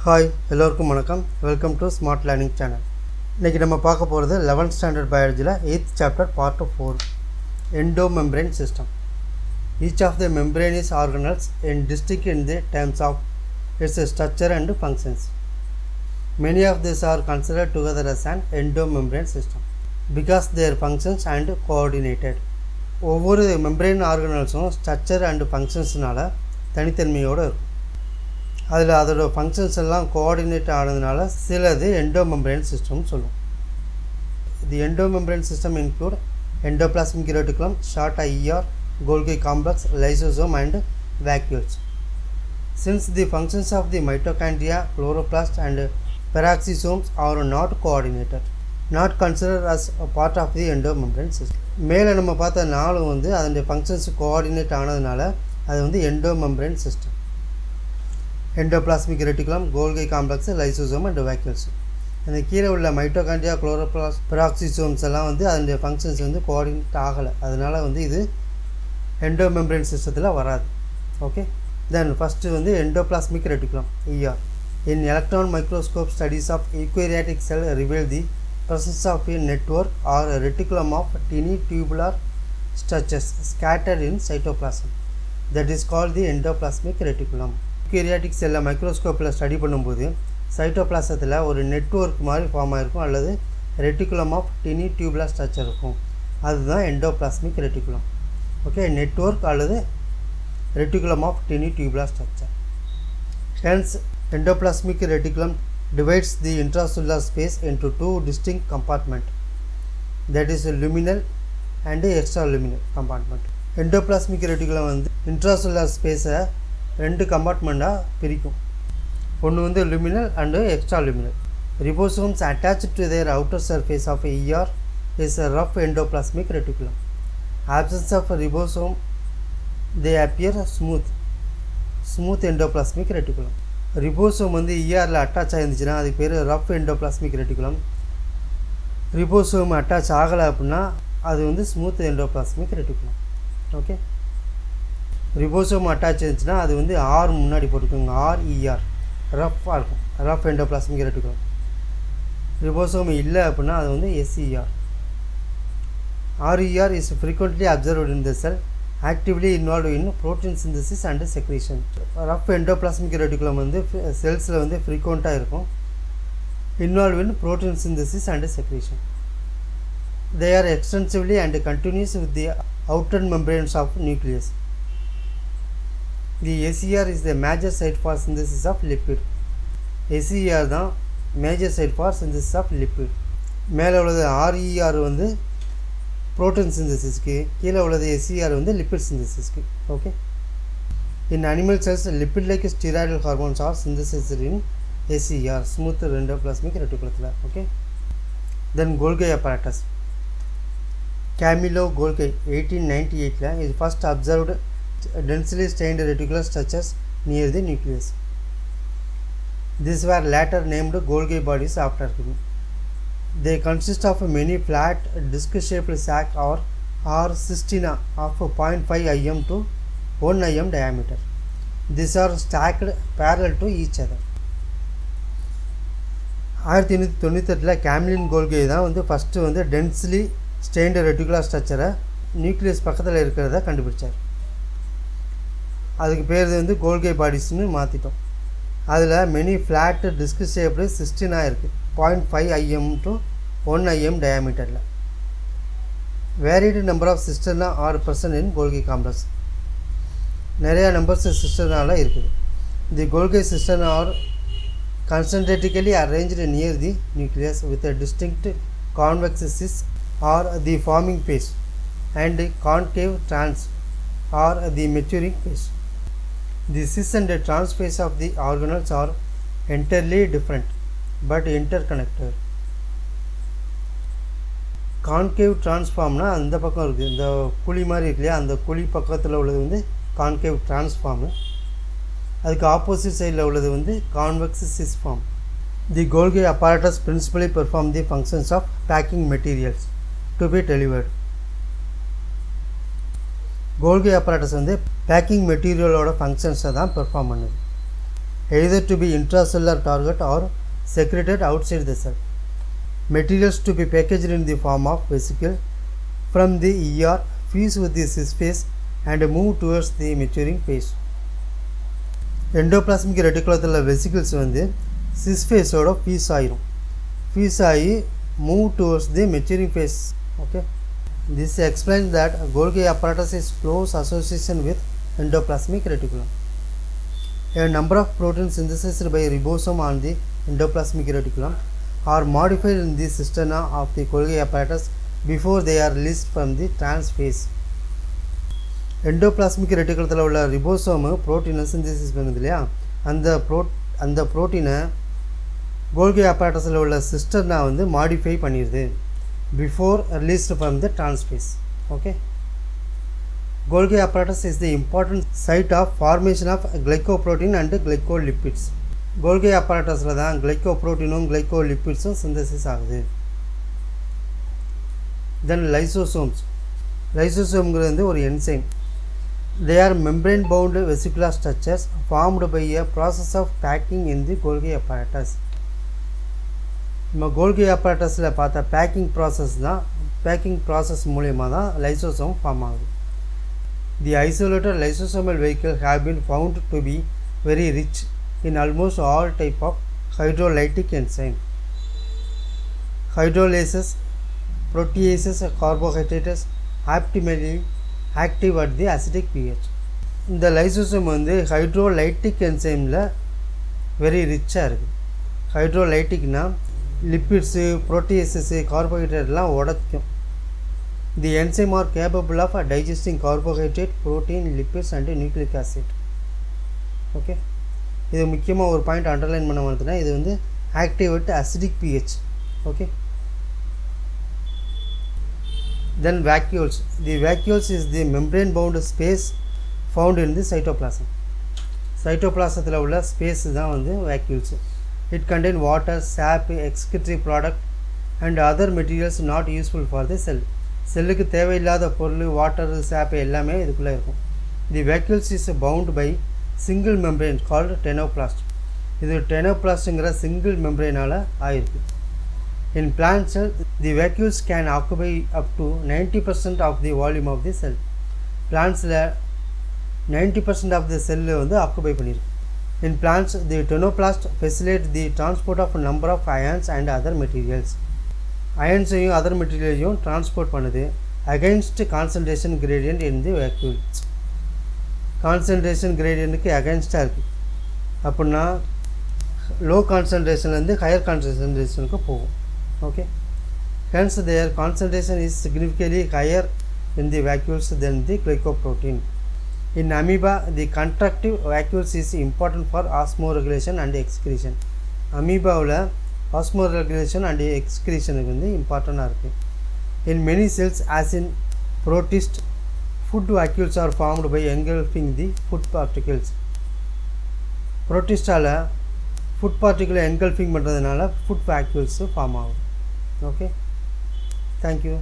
Hi எல்லோருக்கும் வணக்கம். Welcome to smart learning channel. இன்றைக்கி நம்ம பார்க்க போகிறது 11th ஸ்டாண்டர்ட் பயாலஜியில் 8th chapter part 4 endomembrane system. Each of the membranous organelles is distinct in the terms of its structure and functions. Many of these are considered together as an endomembrane system because their functions and coordinated. ஒவ்வொரு membrane ஆர்கனல்ஸும் structure and ஃபங்க்ஷன்ஸ்னால தனித்தன்மையோடு இருக்கும். அதில் அதோட functions எல்லாம் coordinate ஆனதுனால சிலது endomembrane சிஸ்டம்னு சொல்லுவோம். The endomembrane system include endoplasmic reticulum, short IER, Golgi complex, lysosome and vacuoles. Since the functions of the mitochondria, chloroplast and peroxisomes are not coordinated, not considered as a part of the endomembrane system. மேலே நம்ம பார்த்த நாளும் அதனுடைய functions coordinate ஆனதுனால அது endomembrane system. Endoplasmic reticulum, Golgi complex, lysosome and vacuoles. அந்த கீழே உள்ள மைட்டோகாண்ட்ரியா, குளோரோபிளாஸ்ட், பெராக்சிசோம்ஸ் எல்லாம் அதனுடைய ஃபங்க்ஷன்ஸ் கோஆர்டினேட் ஆகலை. அதனால் இது எண்டோமெம்பரேன் சிஸ்டத்தில் வராது. Okay, then first endoplasmic reticulum ER. In electron microscope studies of eukaryotic cell reveal the presence of a network or a reticulum of tiny tubular structures scattered in cytoplasm. That is called the endoplasmic reticulum. Eukaryotic செல்லை மைக்ரோஸ்கோப்பில் study பண்ணும்போது சைட்டோபிளாசத்தில் ஒரு network மாதிரி form ஆகிருக்கும் அல்லது reticulum of tiny tubular structure இருக்கும். அதுதான் endoplasmic reticulum. Okay, network அல்லது reticulum of tiny tubular structure. Hence endoplasmic reticulum divides the intracellular space into two distinct compartments, that is luminal and extraluminal compartment. endoplasmic reticulum intracellular space ரெண்டு கம்பார்ட்மெண்ட்டாக பிரிக்கும். ஒன்று luminal and extraluminal. Ribosomes attached to their outer surface of ER is a rough endoplasmic reticulum. Absence of ribosome, they appear smooth endoplasmic reticulum. Ribosome ERல attach ஆகிருந்துச்சுன்னா அதுக்கு பேர் rough endoplasmic reticulum. Ribosome attach ஆகலை அப்படின்னா அது smooth endoplasmic reticulum. Okay, ribosome attach இருந்துச்சுன்னா அது R முன்னாடி போட்டுக்கோங்க, RER, ரஃப்பாக இருக்கும், ரஃப் எண்டோபிளாஸ்மிக் ரெட்டிகுலம். ரிபோசோம் இல்லை அப்படின்னா அது SER. RER is frequently observed in the cell, actively involved in protein synthesis and secretion. Rough endoplasmic reticulum செல்ஸில் ஃப்ரீக்வெண்ட்டாக இருக்கும், involved in protein synthesis and secretion. They are extensively and continuous with the outer membranes of nucleus. The SER is the major site for synthesis of lipid. SER தான் major site for synthesis of lipid. மேலே உள்ளது RER protein synthesisக்கு, கீழே உள்ளது SER lipid synthesisக்கு. Okay, in animal cells lipid like steroidal hormones are synthesized in SER, smooth endoplasmic reticulum. Okay, then Golgi apparatus. Camilo Golgi 1898 is first observed densely stained reticular structures near the nucleus. These were later named Golgi bodies after him. They consist of many flat disc-shaped sac or cisterna of 0.5 mm to 1 mm diameter. These are stacked parallel to each other. 1898 Camillo Golgi தான் first densely stained reticular ஸ்ட்ரக்சரை nucleus பக்கத்தில் இருக்கிறத கண்டுபிடிச்சார். அதுக்கு பேர் Golgi பாடிஸ்னு மாற்றிட்டோம். அதில் many flat disc shaped cisternae இருக்குது, 0.5 mm to 1 mm diameterல. Varied number of cisterna are present in Golgi complex. நிறையா நம்பர்ஸ் சிஸ்டர்னால இருக்குது. The Golgi cisterna are concentratically arranged near the nucleus with a distinct convex cis or the forming phase and concave trans or the maturing phase. The cis and trans phase of the organelles are entirely different but interconnected. Concave டிரான்ஸ்ஃபார்ம்னா அந்த பக்கம் இருக்குது, இந்த குழி மாதிரி இருக்கு இல்லையா, அந்த குழி பக்கத்தில் உள்ளது கான்கேவ் டிரான்ஸ்ஃபார்மு. அதுக்கு ஆப்போசிட் சைடில் உள்ளது convex sis form. The கோல்கி apparatus principally perform the functions of packing materials to be delivered. Golgi apparatus packing மெட்டீரியலோட ஃபங்க்ஷன்ஸை தான் பெர்ஃபார்ம் பண்ணுது. either to be intracellular target or secreted outside the cell. Materials to be packaged in the form of vesicle from the ER fuse with the cis phase and move towards the maturing phase. Endoplasmic ரெட்டிகுலத்தில் vesicles வந்து cis ஃபேஸோட fuse ஆயிரும், fuse ஆகி move towards the maturing phase. Okay, this explains that Golgi apparatus is close association with endoplasmic reticulum. A number of proteins synthesized by ribosome on the endoplasmic reticulum are modified in the cisterna of the Golgi apparatus before they are released from the trans phase. Endoplasmic ரெட்டிகுலத்தில் உள்ள ribosome புரோட்டீனை synthesis பண்ணுது இல்லையா, அந்த புரோட்டீனை கோல்கி apparatusல உள்ள சிஸ்டர்னா வந்து modify பண்ணிடுது before released from the trans phase. Okay, Golgi apparatus is the important site of formation of glycoprotein and glycolipids. Golgi apparatusல தான் கிளைக்கோப்ரோட்டீனும் கிளைக்கோலிப்பிட்ஸும் சிந்தசிஸ் ஆகுது. தென் லைசோசோம்ஸ். லைசோசோம்ங்கிறது வந்து ஒரு enzyme. They are membrane bound vesicular structures formed by a process of packing in the Golgi apparatus. நம்ம கோல்கி apparatusல பார்த்த packing process மூலமாக தான் லைசோசோம் ஃபார்ம் ஆகுது. The isolated lysosomal vehicle have been found to be very rich in almost all type of hydrolytic enzyme. Hydrolases, proteases, carbohydrates, optimally active at the acidic pH. இந்த lysosome வந்து hydrolytic என்சைமில் very ரிச்சாக இருக்குது. ஹைட்ரோலைட்டிக்னா lipids, proteases, கார்போஹைட்ரேட்லாம் உடைக்கும். The enzyme are capable of digesting carbohydrate, protein, lipids and nucleic acid. Okay, இது முக்கியமாக ஒரு பாயிண்ட் அண்டர்லைன் பண்ண மாட்டேன்னா இது வந்து active at acidic pH. Okay, then vacuoles. The vacuoles is the membrane bound space found in the cytoplasm. Cytoplasmத்தில் உள்ள space தான் வந்து vacuoles. It contain water, sap, excretory product and other materials not useful for the cell. செல்லுக்கு தேவையில்லாத பொருள், water, சாப் எல்லாமே இதுக்குள்ளே இருக்கும். The vacuoles is bound by single membrane called tenoplast. இது டெனோபிளாஸ்ட்ங்கிற சிங்கிள் மெம்பரேனால் ஆயிருக்கு. In plant cell, the vacuoles can occupy up to 90% of the volume of the cell. Plantsல 90% of the cell வந்து ஆக்குபை பண்ணிருக்கு. In plants, the tenoplast facilitates the transport of a number of ions and other materials. Ionsையும் other materialஸையும் transport பண்ணுது against concentration gradient in the vacuole. Concentration gradientக்கு against-ஆ இருக்குது. அப்படின்னா low concentrationலேருந்து higher concentrationக்கு போகும். Okay, hence their concentration is significantly higher in the vacuoles than the glycoprotein. In amoeba, the contractive vacuoles is important for osmoregulation and excretion. Amoeba-வில் osmoregulation and excretion வந்து இம்பார்ட்டண்டாக இருக்குது. In many cells, as in protist, food vacuoles are formed by engulfing the food particles. Protistaல food பார்ட்டிகுலை engulfing பண்ணுறதுனால food vacuoles form ஆகும். Okay, thank you.